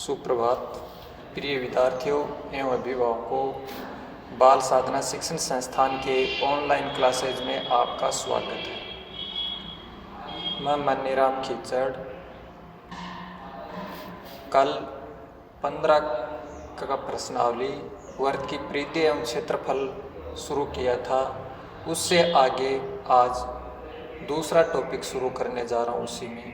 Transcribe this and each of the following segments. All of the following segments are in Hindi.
सुप्रभात प्रिय विद्यार्थियों एवं अभिभावकों, बाल साधना शिक्षण संस्थान के ऑनलाइन क्लासेज में आपका स्वागत है। मैं मन्नीराम खिचड़ कल 15 का प्रश्नावली वर्ग की परिधि एवं क्षेत्रफल शुरू किया था, उससे आगे आज दूसरा टॉपिक शुरू करने जा रहा हूँ। उसी में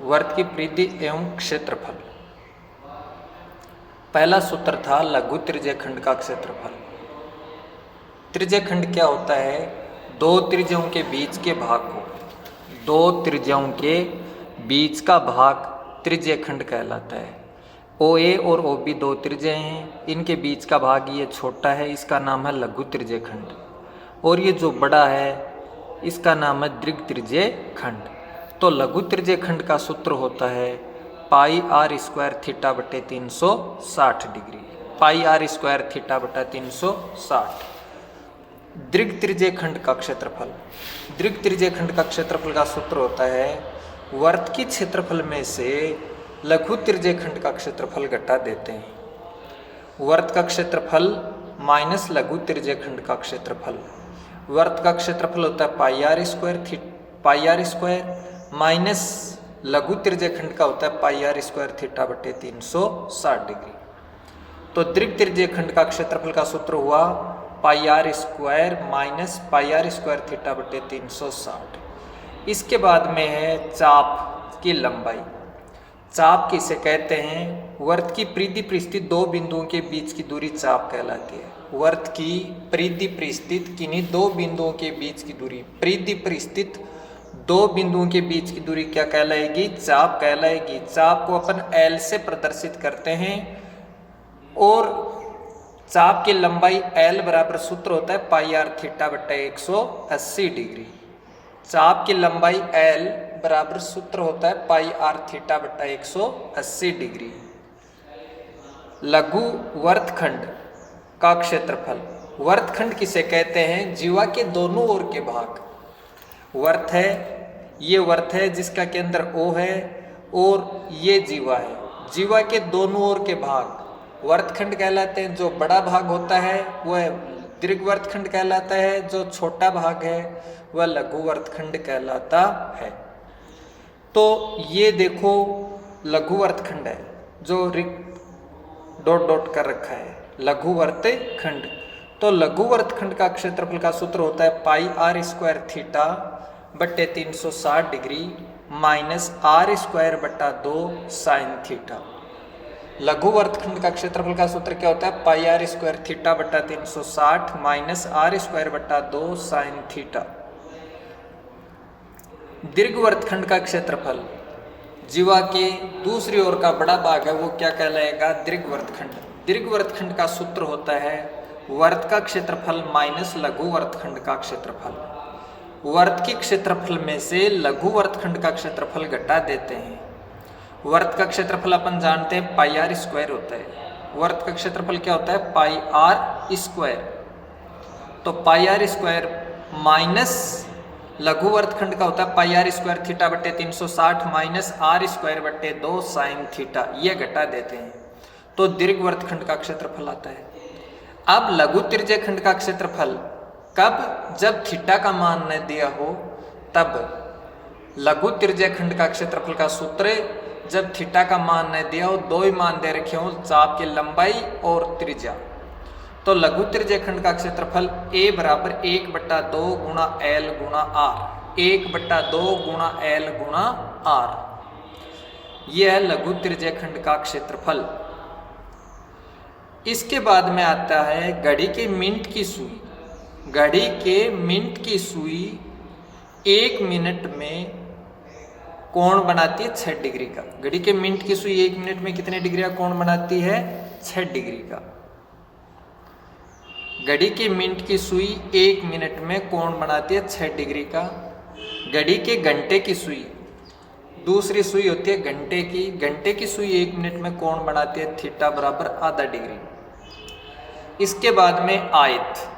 वर्ग की परिधि एवं क्षेत्रफल। पहला सूत्र था लघु त्रिज्यखंड का क्षेत्रफल। त्रिज्यखंड क्या होता है? दो त्रिज्याओं के बीच के भाग को, दो त्रिज्याओं के बीच का भाग त्रिज्यखंड कहलाता है। OA और OB दो त्रिज्याएं हैं, इनके बीच का भाग ये छोटा है, इसका नाम है लघु त्रिज्यखंड, और ये जो बड़ा है इसका नाम है दीर्घ त्रिज्यखंड। तो लघु त्रिज्यखंड का सूत्र होता है पाई आर स्क्वायर थीटा बटे 360 degree, pi r square theta बटा 360। दीर्घ त्रिज्यखंड का क्षेत्रफल, दीर्घ त्रिज्यखंड का क्षेत्रफल का सूत्र होता है वर्ग के क्षेत्रफल में से लघु त्रिज्यखंड का क्षेत्रफल घटा देते हैं। वर्ग का क्षेत्रफल माइनस लघु त्रिज्यखंड का क्षेत्रफल। वर्ग का क्षेत्रफल होता है पाई आर स्क्वायर माइनस लघु त्रिज्यखंड का होता है पाई आर स्क्वायर थीटा बटे 360 डिग्री। तो दीर्घ त्रिज्यखंड का क्षेत्रफल का सूत्र हुआ pi r square minus pi r square theta बटे 360। इसके बाद में है चाप की लंबाई। चाप किसे कहते हैं? वर्ग की परिधि पर स्थित दो बिंदुओं के बीच की दूरी चाप कहलाती है। वर्ग की परिधि पर स्थित किन्हीं दो बिंदुओं के बीच की दूरी, परिधि पर स्थित दो बिंदुओं के बीच की दूरी क्या कहलाएगी? चाप कहलाएगी। चाप को अपन L से प्रदर्शित करते हैं और चाप की लंबाई L बराबर सूत्र होता है पाई आर थीटा बटा 180 डिग्री। चाप की लंबाई L बराबर सूत्र होता है पाई आर थीटा बटा 180 डिग्री। लघु वर्तखंड का क्षेत्रफल। वर्तखंड किसे कहते हैं? जीवा के दोनों ओर के भाग। वर्त है, ये वर्त है जिसका केंद्र O है और ये जीवा है। जीवा के दोनों ओर के भाग वर्तखंड कहलाते हैं। जो बड़ा भाग होता है वह दीर्घ वर्तखंड कहलाता है, जो छोटा भाग है वह लघु वर्तखंड कहलाता है। तो ये देखो लघु वर्तखंड है जो डॉट डॉट कर रखा है, लघु वर्तखंड। तो लघु वर्तखंड का क्षेत्रफल का सूत्र होता है पाई आर स्क्वायर थीटा बटे 360 डिग्री माइनस आर स्क्वायर बटा 2 साइन थीटा। लघु वर्तखंड का क्षेत्रफल का सूत्र क्या होता है? पाई आर स्क्वायर थीटा बटा 360 माइनस आर स्क्वायर बटा 2 साइन थीटा। दीर्घ वर्तखंड का क्षेत्रफल, जीवा के दूसरी ओर का बड़ा भाग है वो क्या कहलाएगा? दीर्घ वर्तखंड। दीर्घ वर्तखंड का सूत्र होता है वर्ग का क्षेत्रफल माइनस लघु वर्तखंड का क्षेत्रफल। वर्ग के क्षेत्रफल में से लघु वर्तखंड का क्षेत्रफल घटा देते हैं। वर्ग का क्षेत्रफल अपन जानते हैं पाई आर स्क्वायर होता है। वर्ग का क्षेत्रफल क्या होता है? पाई आर स्क्वायर। तो पाई आर स्क्वायर माइनस लघु वर्तखंड का होता है पाई आर स्क्वायर थीटा बटे 360 माइनस आर स्क्वायर बटे 2 साइन थीटा, ये घटा देते हैं तो दीर्घ वर्तखंड का क्षेत्रफल आता है। अब लघु त्रिज्यखंड का क्षेत्रफल कब? जब थीटा का मान न दिया हो तब। लघु त्रिज्यखंड का क्षेत्रफल का सूत्र जब थीटा का मान न दिया हो, दो ही मान दे रखे हो, चाप की लंबाई और त्रिज्या। तो लघु त्रिज्यखंड का क्षेत्रफल A बराबर 1/2 गुणा L गुणा R, 1/2 गुणा L गुणा R। यह है लघु त्रिज्यखंड का क्षेत्रफल। इसके बाद में आता है घड़ी के मिनट की सुई। घड़ी के मिनट की सुई 1 मिनट में कोण बनाती है 6 डिग्री का। घड़ी के मिनट की सुई 1 मिनट में कितने डिग्री का कोण बनाती है? 6 डिग्री का। घड़ी के मिनट की सुई 1 मिनट में कोण बनाती है 6 डिग्री का। घड़ी के घंटे की सुई, दूसरी सुई होती है घंटे की, घंटे की सुई 1 मिनट में कोण बनाती है थीटा बराबर आधा डिग्री। इसके बाद में आयत।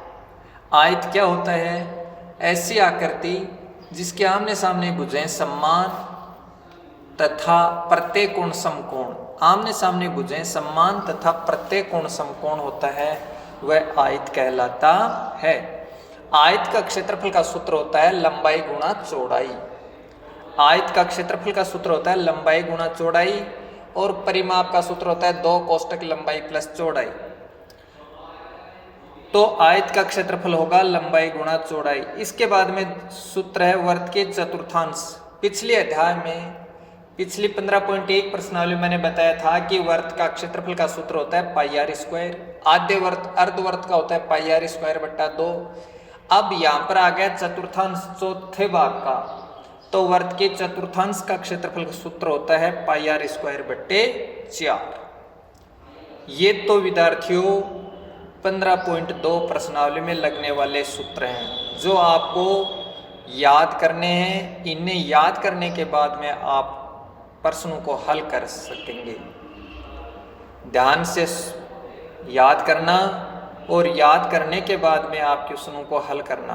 आयत क्या होता है? ऐसी आकृति जिसके आमने सामने भुजाएं समान तथा प्रत्येक कोण समकोण, आमने सामने भुजाएं समान तथा प्रत्येक कोण समकोण होता है वह आयत कहलाता है। आयत का क्षेत्रफल का सूत्र होता है लंबाई गुणा चौड़ाई। आयत का क्षेत्रफल का सूत्र होता है लंबाई गुणा चौड़ाई और परिमाप का सूत्र होता है 2 कोष्टक लंबाई प्लस चौड़ाई। तो आयत का क्षेत्रफल होगा लंबाई गुणा चौड़ाई। इसके बाद में सूत्र है वर्त के चतुर्थांश। पिछले अध्याय में पिछली 15.1 प्रश्नावली मैंने बताया था कि वर्त का क्षेत्रफल का सूत्र होता है पाई आर स्क्वायर, आधे वर्त अर्धवर्त का होता है पाई आर स्क्वायर बट्टा 2। अब यहाँ पर आ गया चतुर्थांश चौथे भाग का, तो वर्त के चतुर्थांश का क्षेत्रफल का सूत्र होता है पाई आर स्क्वायर बट्टे 4। ये तो विद्यार्थियों 15.2 प्रश्नावली में लगने वाले सूत्र हैं जो आपको याद करने हैं। इन्हें याद करने के बाद में आप प्रश्नों को हल कर सकेंगे। ध्यान से याद करना और याद करने के बाद में आप क्वेश्चनों को हल करना।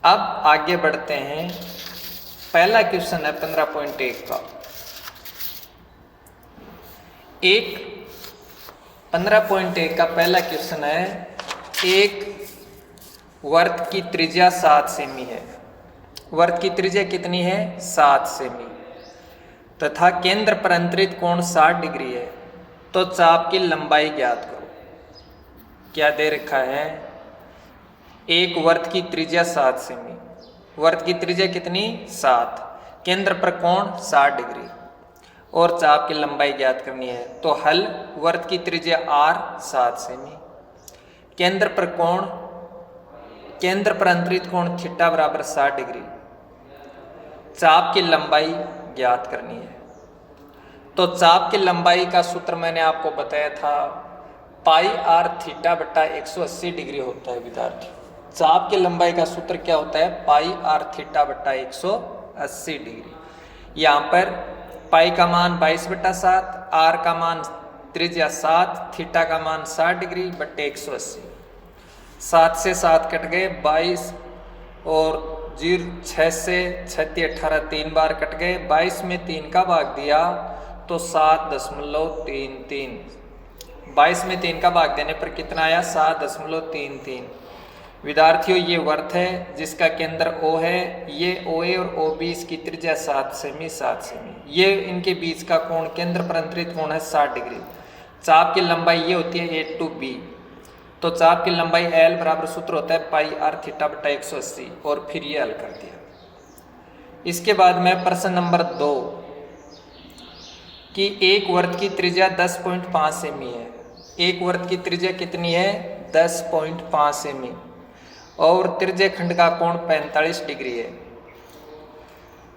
अब आगे बढ़ते हैं। पहला क्वेश्चन है 15.1 का। 15.1 का पहला क्वेश्चन है, एक वर्त की त्रिज्या 7 सेमी है। वर्त की त्रिज्या कितनी है? 7 सेमी तथा केंद्र पर अंतरित कोण 60 डिग्री है। तो चाप की लंबाई ज्ञात करो। क्या दे रखा है? एक वर्त की त्रिज्या 7 सेमी, वर्त की त्रिज्या कितनी? 7, केंद्र पर कोण 60 डिग्री और चाप की लंबाई ज्ञात करनी है। तो हल, वर्त की त्रिज्या r 7 सेमी, केंद्र पर कोण, केंद्र पर अंतरित कोण थीटा बराबर 60 डिग्री, चाप की लंबाई ज्ञात करनी है। तो चाप की लंबाई का सूत्र मैंने आपको बताया था पाई आर थीटा बट्टा 180 डिग्री होता है विद्यार्थी। चाप की लंबाई का सूत्र क्या होता है? पाई आर थीटा बट्टा 180 डिग्री। यहाँ पर पाई का मान 22/7, आर का मान त्रिज्या 7, थीटा का मान 60 डिग्री बट्टे 180। 7 से 7 कट गए, 22 और 6 से 36 18 3 बार कट गए। 22 में 3 का भाग दिया तो 7.33। 22 में 3 का भाग देने पर कितना आया? 7.33। विद्यार्थियों ये वर्त है जिसका केंद्र O है। ये OA और OB इसकी त्रिज्या 7 सेमी 7 सेमी। ये इनके बीच का कोण, केंद्र पर अंतरित कोण है 60 डिग्री। चाप की लंबाई ये होती है A to B। तो चाप की लंबाई L बराबर सूत्र होता है पाई आर थीटा बट्टा 180 और फिर ये हल कर दिया। इसके बाद में प्रश्न नंबर 2 कि एक वर्त की त्रिज्या 10.5 सेमी है। एक वर्त की त्रिज्या कितनी है? 10.5 सेमी और त्रिज्य खंड का कोण 45 डिग्री है।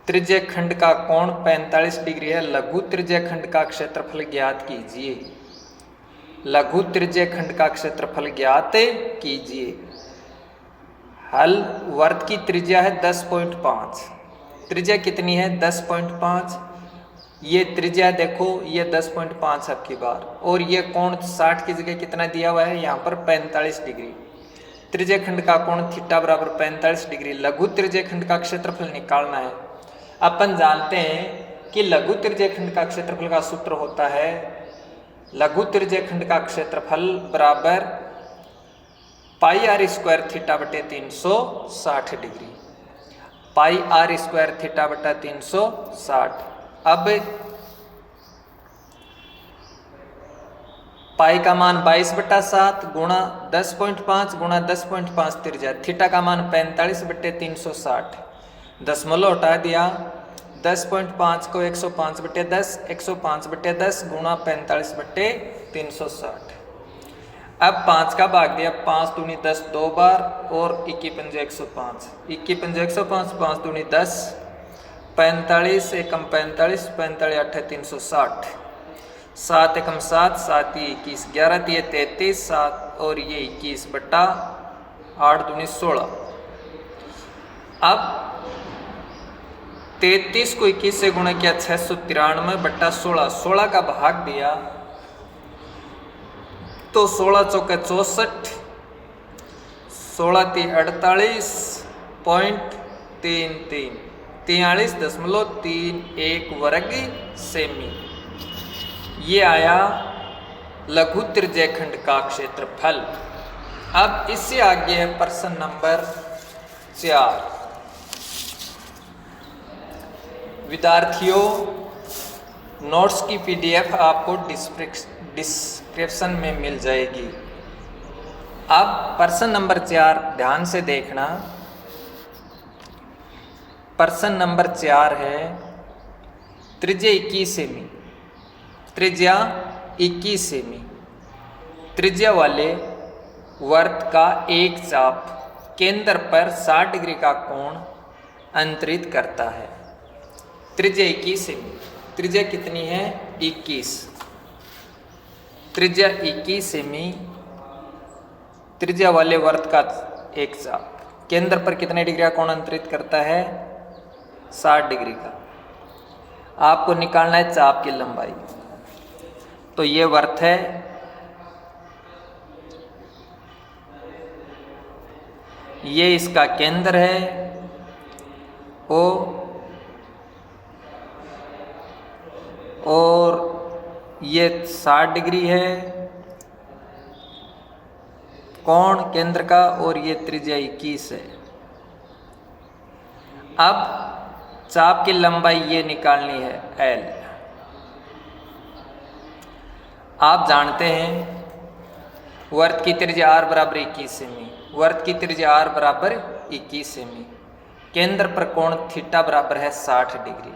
त्रिज्य खंड का कोण 45 डिग्री है। लघु त्रिज्य खंड का क्षेत्रफल ज्ञात कीजिए। लघु त्रिज्य खंड का क्षेत्रफल ज्ञात कीजिए। हल, वर्त की त्रिज्या है 10.5। त्रिज्या कितनी है? 10.5। ये त्रिज्या देखो, ये 10.5 अब की बार, और ये कोण 60 की जगह कितना दिया हुआ है? यहाँ पर 45 डिग्री। त्रिज्य खंड का कोण थीटा बराबर 45 डिग्री। लघु त्रिज्य खंड का क्षेत्रफल निकालना है। अपन जानते हैं कि लघु त्रिज्य खंड का क्षेत्रफल का सूत्र होता है, लघु त्रिज्य खंड का क्षेत्रफल बराबर पाई आर स्क्वायर थीटा बटे 360 degree. Pi r square theta बटा 360। अब पाई का मान 22/7 गुणा 10.5 गुणा 10.5 त्रिज्या, थीटा का मान 45/360। दशमलव हटा दिया, 10.5 को 105/10, 105/10 गुणा 45/360। अब 5 का भाग दिया, 5 दूनी 10 2 बार और 21 पंजे 105, 21 पंजे 105, 5 दूनी 10, 45 एकम 45, 45 8 360, 7 एकम 7, 7 21, 11 3 33, 7 और ये 21/8 दूनी 16। अब 33 को 21 से गुणा किया 693/16, 16 का भाग दिया तो 16 चौके 64, 16 3 48 पॉइंट 43.31 वर्ग सेमी। ये आया लघु त्रिज्यखंड का क्षेत्रफल। अब इससे आगे है प्रश्न नंबर 4। विद्यार्थियों, नोट्स की PDF आपको डिस्क्रिप्शन में मिल जाएगी। अब प्रश्न नंबर 4 ध्यान से देखना। प्रश्न नंबर 4 है त्रिज्या 21 सेमी। त्रिज्या 21 सेमी त्रिज्या वाले वर्त का एक चाप केंद्र पर 60 डिग्री का कोण अंतरित करता है। त्रिज्या 21 सेमी। त्रिज्या कितनी है? 21। त्रिज्या 21 सेमी त्रिज्या वाले वर्त का एक चाप केंद्र पर कितने डिग्री का कोण अंतरित करता है? 60 डिग्री का। आपको निकालना है चाप की लंबाई। तो ये वर्त है, ये इसका केंद्र है O, और ये 60 डिग्री है कोण केंद्र का, और ये त्रिज्या 21 है। अब चाप की लंबाई ये निकालनी है L। आप जानते हैं वर्त की त्रिज्या R बराबर 21 सेमी। वर्त की त्रिज्या R बराबर 21 सेमी। केंद्र पर कोण थीटा बराबर है 60 डिग्री।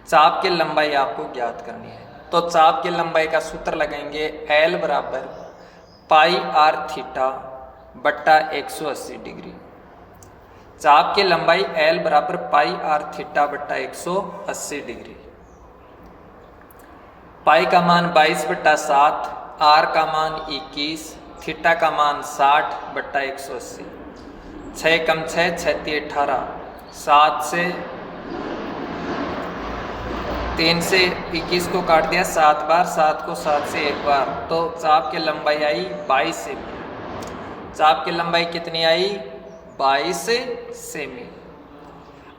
चाप की लंबाई आपको ज्ञात करनी है। तो चाप की लंबाई का सूत्र लगाएंगे L बराबर पाई R थीटा बट्टा 180 डिग्री। चाप की लंबाई L बराबर पाई R थीटा बट्टा 180 डिग्री। पाई का मान 22/7, R का मान 21, थीटा का मान 60/180। 6 कम 6 6 18, 7 से 3 से 21 को काट दिया 7 बार, 7 को 7 से 1 बार, तो चाप की लंबाई आई 22 सेमी। चाप की लंबाई कितनी आई? 22 सेमी।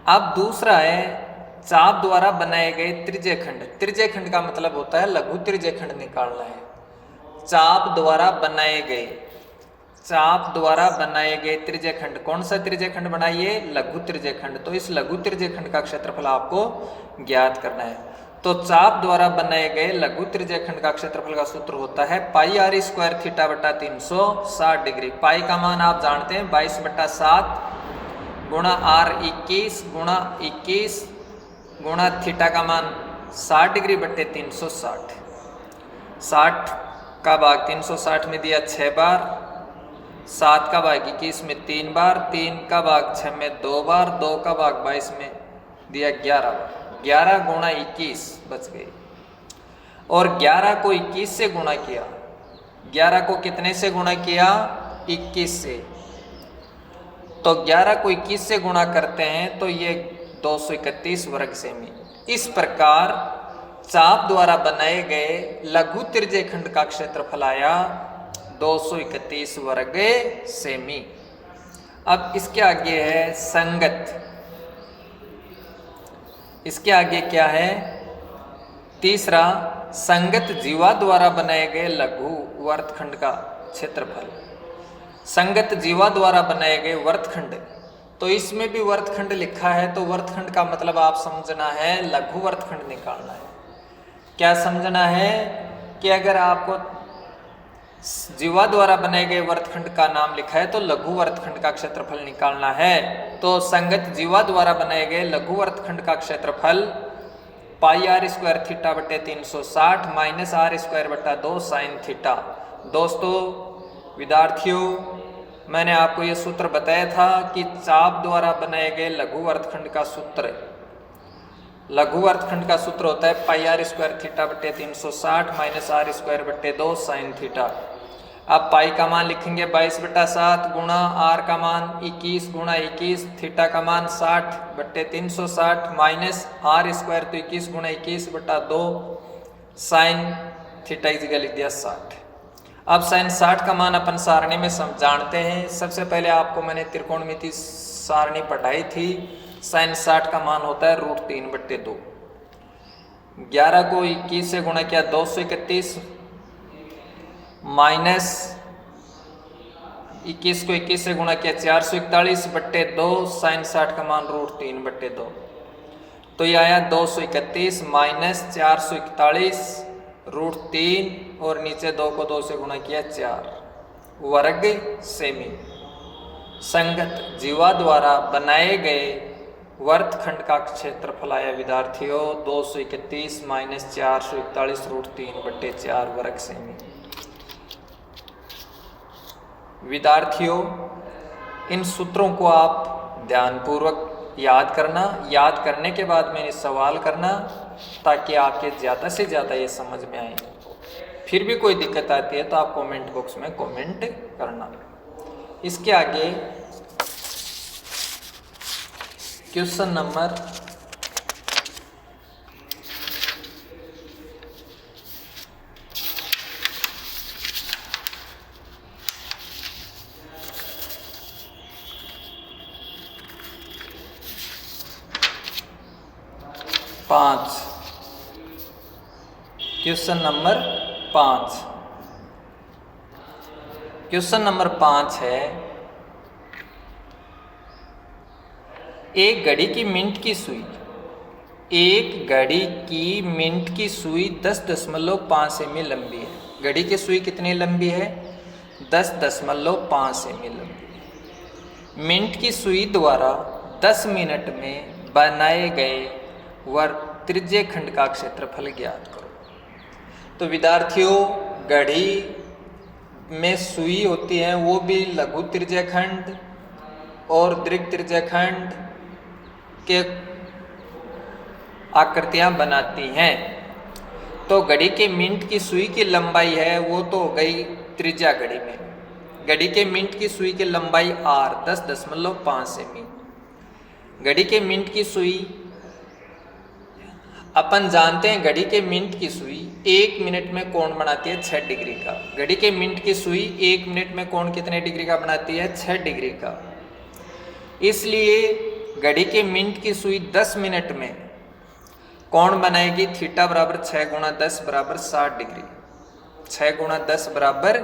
अब दूसरा है चाप द्वारा बनाए गए त्रिज्यखंड। त्रिज्यखंड का मतलब होता है लघु त्रिज्यखंड निकालना है। चाप द्वारा बनाए गए त्रिज्यखंड। कौन सा त्रिज्यखंड बनाइए? लघु त्रिज्यखंड। तो इस लघु त्रिज्यखंड का क्षेत्रफल आपको ज्ञात करना है। तो चाप द्वारा बनाए गए लघु त्रिज्यखंड का क्षेत्रफल का सूत्र होता है पाई R स्क्वायर थीटा बटा 360 डिग्री। पाई का मान आप जानते हैं 22/7 गुणा R 21 गुणा 21 गुणा थीटा का मान 60 डिग्री बट्टे 360। 60 का भाग 360 में दिया 6 बार, 7 का भाग 21 में 3 बार, 3 का भाग 6 में 2 बार, 2 का भाग 22 में दिया 11 बार। 11 गुणा 21 बच गई। और 11 को 21 से गुणा किया। 11 को कितने से गुणा किया? 21 से। तो 11 को 21 से गुणा करते हैं तो ये 231 वर्ग सेमी। इस प्रकार चाप द्वारा बनाए गए लघु त्रिज्यखंड का क्षेत्रफल आया 231 वर्ग सेमी। अब इसके आगे है संगत। इसके आगे क्या है? तीसरा, संगत जीवा द्वारा बनाए गए लघु वर्तखंड का क्षेत्रफल। संगत जीवा द्वारा बनाए गए वर्तखंड, तो इसमें भी वर्तखंड लिखा है, तो वर्तखंड का मतलब आप समझना है लघु वर्तखंड निकालना है। क्या समझना है कि अगर आपको जीवा द्वारा बनाए गए वर्तखंड का नाम लिखा है तो लघु वर्तखंड का क्षेत्रफल निकालना है। तो संगत जीवा द्वारा बनाए गए लघु वर्तखंड का क्षेत्रफल पाई R स्क्वायर थीटा बटे 360 माइनस R स्क्वायर बटा 2 साइन थीटा। दोस्तों विद्यार्थियों, मैंने आपको ये सूत्र बताया था कि चाप द्वारा बनाए गए लघु वर्तखंड का सूत्र, लघु वर्तखंड का सूत्र होता है पाई R स्क्वायर थीटा बटे 360 माइनस R स्क्वायर बटे 2 साइन थीटा। अब पाई का मान लिखेंगे 22/7 गुणा R का मान 21 गुणा 21, थीटा का मान 60 बटे 360 माइनस R स्क्वायर तो 21 गुणा 21 बटा 2 साइन थीटा की जगह लिख दिया 60। अब साइन 60 का मान अपन सारणी में जानते हैं। सबसे पहले आपको मैंने त्रिकोणमिति सारणी पढ़ाई थी। sin 60 का मान होता है √3/2। 11 को 21 से गुणा किया 231 माइनस 21 को 21 से गुणा किया 441/2 sin 60 का मान √3/2। तो ये आया 231 माइनस 441 √3 और नीचे 2 को 2 से गुणा किया 4 वर्ग सेमी। संगत जीवा द्वारा बनाए गए वर्तखंड का क्षेत्रफल आया विद्यार्थियों 231 माइनस 441 √3/4 वर्ग सेमी। विद्यार्थियों इन सूत्रों को आप ध्यानपूर्वक याद करना, याद करने के बाद मैंने सवाल करना ताकि आपके ज़्यादा से ज़्यादा ये समझ में आए। फिर भी कोई दिक्कत आती है तो आप कमेंट बॉक्स में कमेंट करना। इसके आगे question number 5। Question number 5। Question number 5 है एक घड़ी की मिनट की सुई, एक घड़ी की मिनट की सुई 10.5 सेमी लंबी है। घड़ी की सुई कितनी लंबी है? 10.5 सेमी लंबी है। मिनट की सुई द्वारा 10 मिनट में बनाए गए वर्ग त्रिज्य खंड का क्षेत्रफल ज्ञात करो। तो विद्यार्थियों घड़ी में सुई होती है वो भी लघु त्रिज्य खंड और दीर्घ त्रिज्य खंड के आकृतियां बनाती हैं। तो घड़ी के मिनट की सुई की लंबाई है वो तो हो गई त्रिज्या घड़ी में। घड़ी के मिनट की सुई की लंबाई r 10.5 सेमी। घड़ी के मिनट की सुई अपन जानते हैं घड़ी के मिनट की सुई 1 मिनट में कोण बनाती है 6 डिग्री का। घड़ी के मिनट की सुई 1 मिनट में कोण कितने डिग्री का बनाती है? 6 डिग्री का। इसलिए घड़ी के मिनट की सुई 10 मिनट में कोण बनाएगी थीटा बराबर 6 × 10 बराबर 60 डिग्री। 6 × 10 बराबर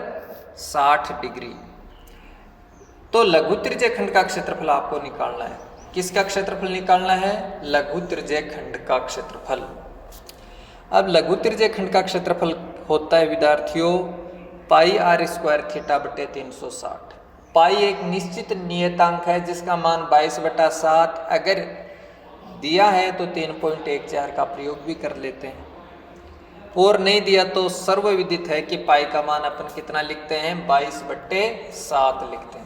60 डिग्री। तो लघु त्रिज्य खंड का क्षेत्रफल आपको निकालना है। किसका क्षेत्रफल निकालना है? लघु त्रिज्य खंड का क्षेत्रफल। अब लघु त्रिज्य खंड का क्षेत्रफल होता है विद्यार्थियों πr² θ/360। पाई एक निश्चित नियतांक है जिसका मान 22/7 अगर दिया है तो 3.14 का प्रयोग भी कर लेते हैं, और नहीं दिया तो सर्वविदित है कि पाई का मान अपन कितना लिखते हैं? 22/7 लिखते हैं।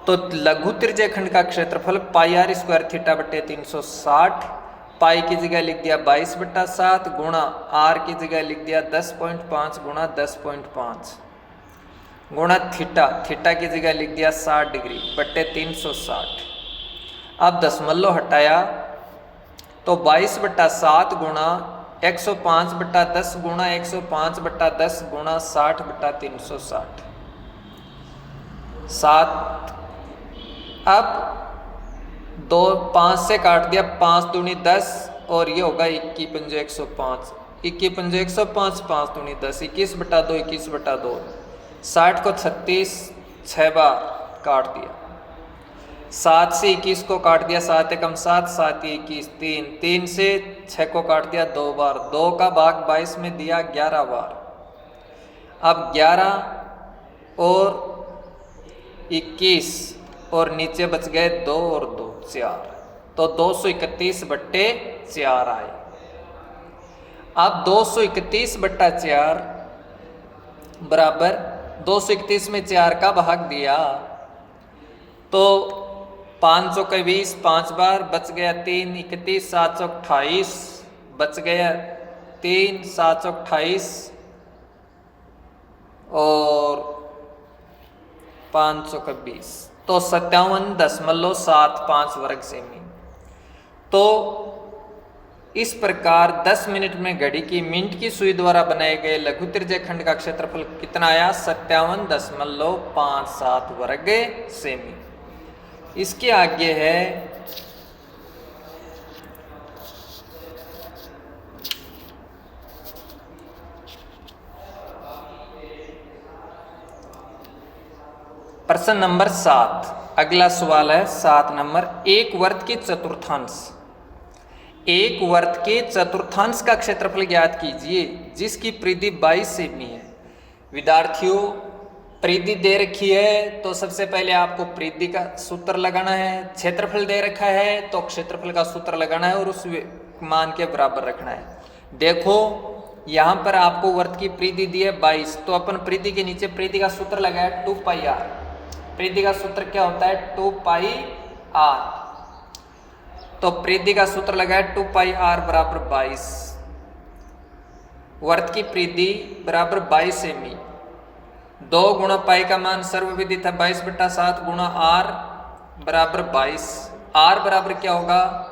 तो लघु त्रिज्य खंड का क्षेत्रफल πr² θ/360 पाई की जगह लिख दिया 22/7 गुणा r की जगह लिख दिया 10.5 गुणा 10.5 गुणा थीटा की जगह लिख दिया 60 डिग्री बट्टे 360। अब दशमलव हटाया तो 22/7 गुणा 105/10 गुणा 105/10 गुणा 60/360 7। अब 5 से काट दिया 5 दूनी 10 और ये होगा 21 पंजे 105 21 पंजे 105 5 दूनी 10 21/2 21/2 60 को 36 6 बार काट दिया। 7 से 21 को काट दिया 7 एकम 7 7 21 3 3 से 6 को काट दिया 2 बार 2 का भाग 22 में दिया 11 बार। अब 11 और 21 और नीचे बच गए 2 और 2 4 तो 231/4 आए। अब 231/4 बराबर 231 में 4 का भाग दिया तो 5 चौके 20 5 बार बच गया 3 31 7 चौक 28 बच गया 3 7 चौक 28 और 5 चौके 20 तो 57.75 वर्ग सेमी। तो इस प्रकार 10 मिनट में घड़ी की मिनट की सुई द्वारा बनाए गए लघु त्रिज्य खंड का क्षेत्रफल कितना आया? 57.57 वर्ग सेमी। इसके आगे है प्रश्न नंबर 7। अगला सवाल है 7 नंबर। एक वर्त के चतुर्थांश, एक वर्त के चतुर्थांश का क्षेत्रफल ज्ञात कीजिए जिसकी परिधि 22 सेमी है। विद्यार्थियों, परिधि दे रखी है तो सबसे पहले आपको परिधि का सूत्र लगाना है। क्षेत्रफल दे रखा है तो क्षेत्रफल का सूत्र लगाना है और उस मान के बराबर रखना है। देखो यहां पर आपको वर्त की परिधि दी है 22, तो अपन परिधि के नीचे परिधि का सूत्र लगाया 2 पाई आर। परिधि का सूत्र क्या होता है 2 पाई आर। तो परिधि का सूत्र लगाया 2 पाई आर बराबर 22। वर्त की परिधि बराबर 22 सेमी। 2 गुणा पाई का मान सर्वविदित है 22/7 गुणा आर बराबर 22। आर बराबर क्या होगा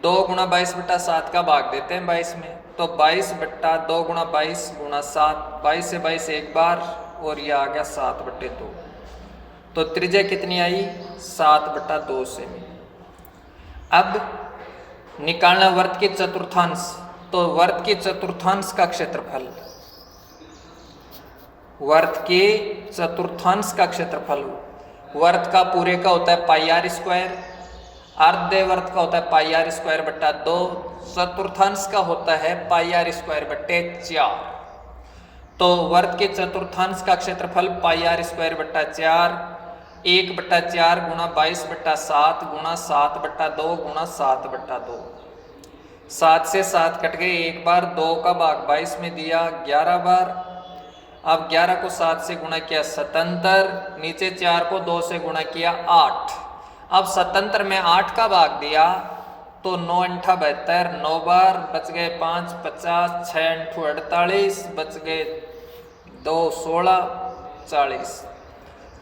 2 गुणा 22/7 का भाग देते हैं 22 में, तो 22/2 गुणा 22 गुणा 7। 22 से 22 एक बार और यह आ गया 7/2। तो त्रिज्या कितनी आई 7/2 सेमी। अब निकालना वर्त के चतुर्थांश। तो वर्त के चतुर्थांश का क्षेत्रफल, वर्त के चतुर्थांश का क्षेत्रफल, वर्त का पूरे का होता है पाई आर स्क्वायर, अर्ध वर्त का होता है पाई आर स्क्वायर बट्टा 2, चतुर्थांश का होता है पाई आर स्क्वायर बट्टे 4। तो वर्त के चतुर्थांश का क्षेत्रफल पाई आर स्क्वायर बट्टा 4, 1/4 गुणा 22/7 गुणा 7/2 गुणा 7/2। 7 से 7 कट गए एक बार, 2 का भाग 22 में दिया 11 बार। अब 11 को 7 से गुणा किया 77, नीचे 4 को 2 से गुणा किया 8। अब 77 में 8 का भाग दिया तो 9 8 72, 9 बार बच गए 5 50, 6 8 48, बच गए 2 16 40।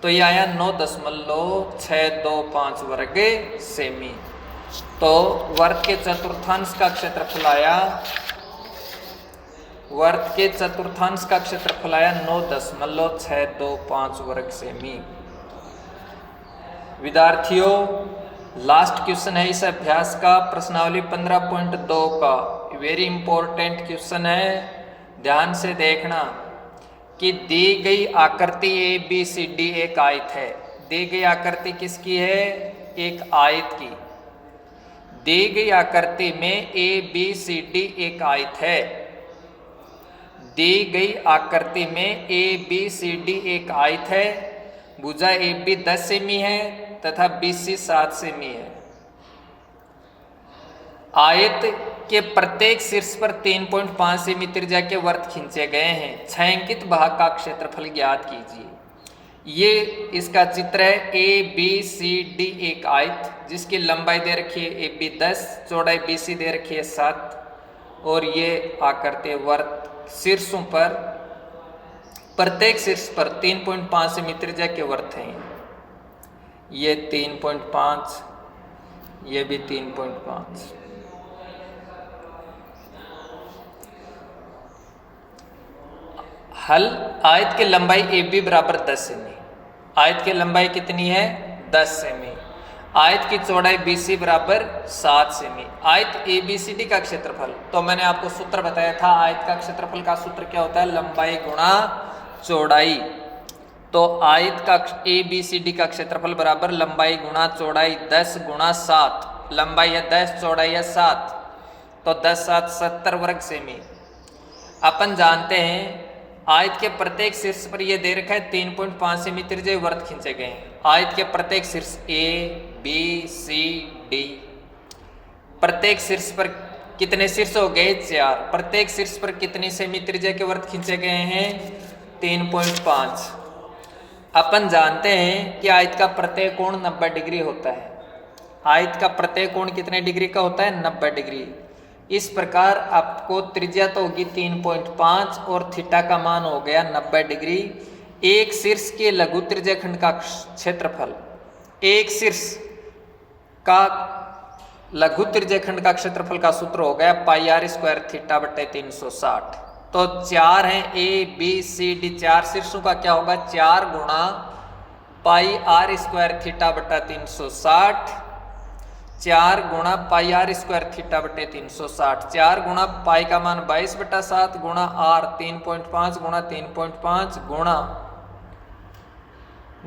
तो ये आया 9.625 वर्ग सेमी। तो वर्त के चतुर्थांश का क्षेत्रफल आया, वर्त के चतुर्थांश का क्षेत्रफल आया 9.625 वर्ग सेमी। विद्यार्थियों, लास्ट क्वेश्चन है इस अभ्यास का, प्रश्नावली 15.2 का। वेरी इंपॉर्टेंट क्वेश्चन है, ध्यान से देखना कि दी गई आकृति ए बी सी डी एक आयत है। दी गई आकृति किसकी है, एक आयत की। दी गई आकृति में ए बी सी डी एक आयत है। दी गई आकृति में ए बी सी डी एक आयत है। भुजा ए बी 10 सेमी है तथा बी सी 7 सेमी है। आयत के प्रत्येक शीर्ष पर 3.5 सेमी त्रिज्या के वर्त खींचे गए हैं। छायांकित भाग का क्षेत्रफल ज्ञात कीजिए। ये इसका चित्र है। ए बी सी डी एक आयत जिसकी लंबाई दे रखी है ए बी 10, चौड़ाई बी सी दे रखी है 7 और ये आकृति वर्त शीर्षों पर, प्रत्येक शीर्ष पर 3.5 सेमी त्रिज्या के वर्त हैं। ये 3.5, ये भी 3.5। हल, आयत की लंबाई ए बी बराबर 10 सेमी। आयत की लंबाई कितनी है 10 सेमी। आयत की चौड़ाई बी सी बराबर 7 सेमी। आयत ए बी सी डी का क्षेत्रफल, तो मैंने आपको सूत्र बताया था आयत का क्षेत्रफल का सूत्र क्या होता है, लंबाई गुणा चौड़ाई। तो आयत का ए बी सी डी का क्षेत्रफल बराबर लंबाई गुणा चौड़ाई 10 गुणा 7। लंबाई है 10, चौड़ाई है 7, तो 10 7 70 वर्ग सेमी। अपन जानते हैं आयत के प्रत्येक शीर्ष पर यह दे रखा है 3.5 सेमी त्रिज्या वर्त खींचे गए हैं। आयत के प्रत्येक शीर्ष ए बी सी डी, प्रत्येक शीर्ष पर कितने शीर्ष हो गए 4। प्रत्येक शीर्ष पर कितनी सेमी त्रिज्या के वर्त खींचे गए हैं 3.5। अपन जानते हैं कि आयत का प्रत्येक कोण 90 डिग्री होता है। आयत का प्रत्येक कोण कितने डिग्री का होता है 90 डिग्री। इस प्रकार आपको त्रिज्या तो होगी 3.5 और थीटा का मान हो गया 90 डिग्री। एक शीर्ष के लघु त्रिज्याखंड का क्षेत्रफल, एक शीर्ष का लघु त्रिज्याखंड का क्षेत्रफल का सूत्र हो गया पाई आर स्क्वायर थीटा बटे 360। तो 4 है ए बी सी डी, 4 शीर्षों का क्या होगा 4 गुणा पाई आर स्क्वायर थीटा बटा 360, 4 गुणा पाई आर स्क्वायर थीटा बटे 360, 4 गुणा पाई का मान 22/7 गुणा आर 3.5 गुणा 3.5 गुणा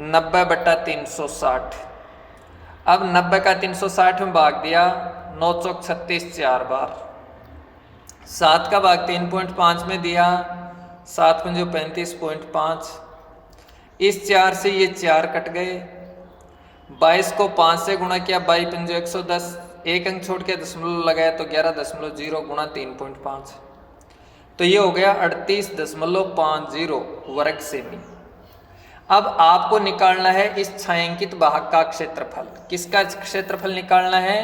90/360। अब 90 का 360 में भाग दिया, 9 चौक 36 4 बार, 7 का भाग 3.5 में दिया, 7 पंजो 35.5, इस 4 से ये 4 कट गए, 22 को 5 से गुणा किया, 22 पंजो 110, एक अंक छोड़ के दशमलव लगाया तो 11.0 गुणा 3.5, तो ये हो गया 38.50 वर्ग सेमी। अब आपको निकालना है इस छायांकित भाग का क्षेत्रफल। किसका क्षेत्रफल निकालना है?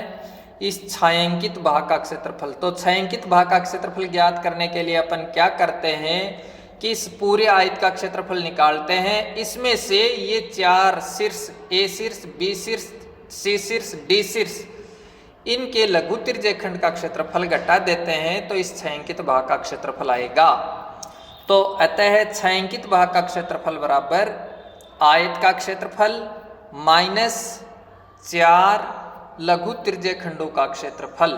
इस छायांकित भाग का क्षेत्रफल। तो छायांकित भाग का क्षेत्रफल ज्ञात करने के लिए अपन क्या करते हैं कि इस पूरे आयत का क्षेत्रफल निकालते हैं। इसमें से ये 4 शीर्ष, ए शीर्ष, बी शीर्ष, सी शीर्ष, डी शीर्ष, इनके लघु त्रिज्यखंड का क्षेत्रफल घटा देते हैं तो इस छायांकित भाग का क्षेत्रफल आएगा। तो अतः छायांकित भाग का क्षेत्रफल बराबर आयत का क्षेत्रफल माइनस 4 लघु त्रिज्यखंडों का क्षेत्रफल।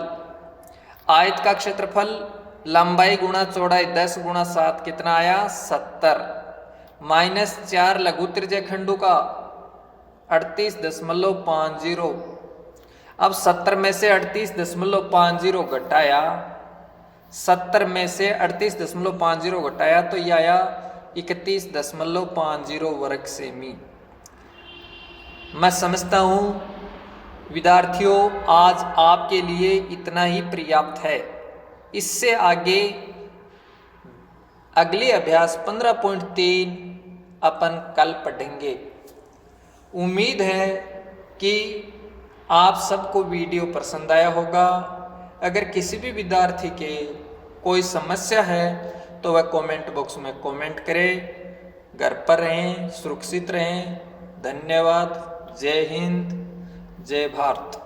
आयत का क्षेत्रफल लंबाई गुणा चौड़ाई 10 गुणा 7 कितना आया? 70, माइनस 4 लघु त्रिज्यखंडों का 38.50। अब 70 में से 38.50 घटाया, 70 में से 38.50 घटाया तो यह आया 31.50 वर्ग सेमी। मैं समझता हूँ विद्यार्थियों आज आपके लिए इतना ही पर्याप्त है। इससे आगे अगले अभ्यास 15.3 अपन कल पढ़ेंगे। उम्मीद है कि आप सबको वीडियो पसंद आया होगा। अगर किसी भी विद्यार्थी के कोई समस्या है तो वह कमेंट बॉक्स में कमेंट करें। घर पर रहें, सुरक्षित रहें। धन्यवाद। जय हिंद, जय भारत।